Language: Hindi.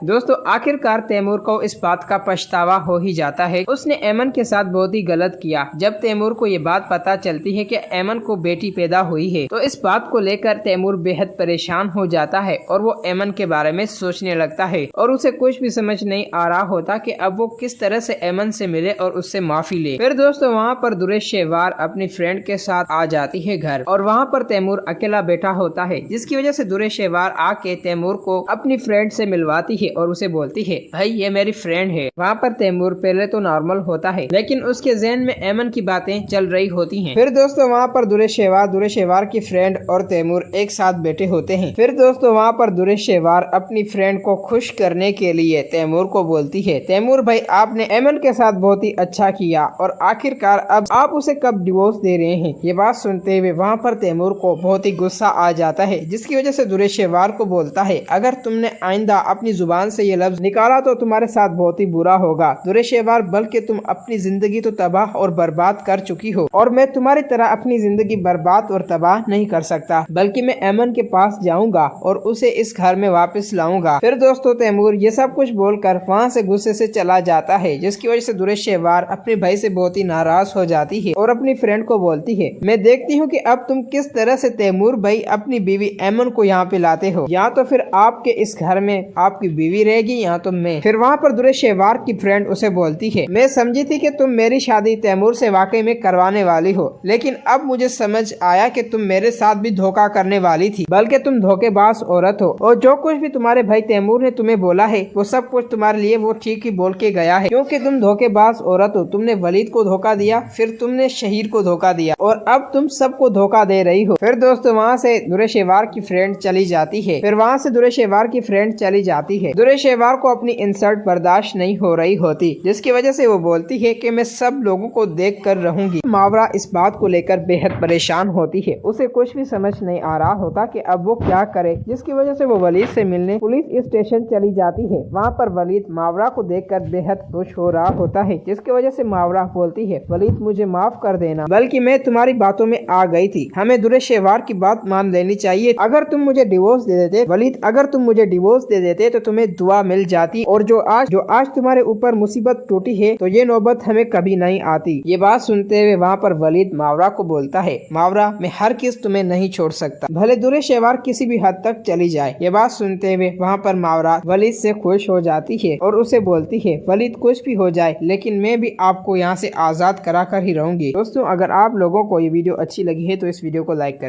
दोस्तों आखिरकार तैमूर को इस बात का पछतावा हो ही जाता है। उसने ऐमन के साथ बहुत ही गलत किया। जब तैमूर को ये बात पता चलती है कि ऐमन को बेटी पैदा हुई है तो इस बात को लेकर तैमूर बेहद परेशान हो जाता है और वो ऐमन के बारे में सोचने लगता है और उसे कुछ भी समझ नहीं आ रहा होता कि अब वो किस तरह से ऐमन से मिले और उससे माफी ले। फिर दोस्तों वहाँ पर दुरेश शेवार अपनी फ्रेंड के साथ आ जाती है घर और वहाँ पर तैमूर अकेला बैठा होता है, जिसकी वजह से दुरेश शेवार आके तैमूर को अपनी फ्रेंड से मिलवाती है और उसे बोलती है भाई ये मेरी फ्रेंड है। वहाँ पर तैमूर पहले तो नॉर्मल होता है लेकिन उसके ज़हन में ऐमन की बातें चल रही होती हैं। फिर दोस्तों वहाँ पर दुरेश शेवार की फ्रेंड और तैमूर एक साथ बैठे होते हैं। फिर दोस्तों वहाँ पर दुरेश शेवार अपनी फ्रेंड को खुश करने के लिए तैमूर को बोलती है, तैमूर भाई आपने ऐमन के साथ बहुत ही अच्छा किया और आखिरकार अब आप उसे कब डिवोर्स दे रहे हैं। ये बात सुनते हुए वहाँ पर तैमूर को बहुत ही गुस्सा आ जाता है, जिसकी वजह से दुरेश शेवार को बोलता है अगर तुमने आइंदा अपनी जुबान से ये लफ्ज निकाला तो तुम्हारे साथ बहुत ही बुरा होगा। दुरेश शेवार बल्कि तुम अपनी जिंदगी तो तबाह और बर्बाद कर चुकी हो और मैं तुम्हारी तरह अपनी जिंदगी बर्बाद और तबाह नहीं कर सकता, बल्कि मैं ऐमन के पास जाऊंगा और उसे इस घर में वापस लाऊंगा। फिर दोस्तों तैमूर ये सब कुछ बोलकर वहाँ से गुस्से से चला जाता है, जिसकी वजह से दुरेश शेवार अपने भाई से बहुत ही नाराज हो जाती है और अपनी फ्रेंड को बोलती है मैं देखती हूँ कि अब तुम किस तरह से तैमूर भाई अपनी बीवी ऐमन को यहाँ पे लाते हो, या तो फिर आपके इस घर में आपकी बीवी रहेगी या तो मैं। फिर वहाँ पर दुरेश शेवार की फ्रेंड उसे बोलती है मैं समझी थी कि तुम मेरी शादी तैमूर से वाकई में करवाने वाली हो, लेकिन अब मुझे समझ आया कि तुम मेरे साथ भी धोखा करने वाली थी, बल्कि तुम धोखेबाज औरत हो और जो कुछ भी तुम्हारे भाई तैमूर ने तुम्हें बोला है वो सब कुछ तुम्हारे लिए वो ठीक ही बोल के गया है, क्योंकि तुम धोखेबाज औरत हो। तुमने वलीद को धोखा दिया, फिर तुमने शहीर को धोखा दिया और अब तुम सबको धोखा दे रही हो। फिर दोस्तों वहाँ से दुरेश शेवार की फ्रेंड चली जाती है। दुरेश शेवार को अपनी इंसल्ट बर्दाश्त नहीं हो रही होती, जिसकी वजह से वो बोलती है कि मैं सब लोगों को देख कर रहूंगी। मावरा इस बात को लेकर बेहद परेशान होती है, उसे कुछ भी समझ नहीं आ रहा होता कि अब वो क्या करे, जिसकी वजह से वो वलीद से मिलने पुलिस स्टेशन चली जाती है। वहाँ पर वलीद मावरा को देखकर बेहद खुश हो रहा होता है, जिसकी वजह से मावरा बोलती है वलीद मुझे माफ कर देना, बल्कि मैं तुम्हारी बातों में आ गई थी, हमें दुरेश शेवार की बात मान लेनी चाहिए। अगर तुम मुझे डिवोर्स दे देते वलीद, अगर तुम मुझे डिवोर्स दे देते तो तुम्हें दुआ मिल जाती और जो आज तुम्हारे ऊपर मुसीबत टूटी है तो ये नौबत हमें कभी नहीं आती। ये बात सुनते हुए वहाँ पर वलीद मावरा को बोलता है मावरा मैं हर किस तुम्हें नहीं छोड़ सकता, भले दुरेश शेवार किसी भी हद तक चली जाए। ये बात सुनते हुए वहाँ पर मावरा वलीद से खुश हो जाती है और उसे बोलती है वलीद कुछ भी हो जाए लेकिन मैं भी आपको यहाँ से आजाद करा कर ही रहूंगी। दोस्तों अगर आप लोगों को ये वीडियो अच्छी लगी है तो इस वीडियो को लाइक करें।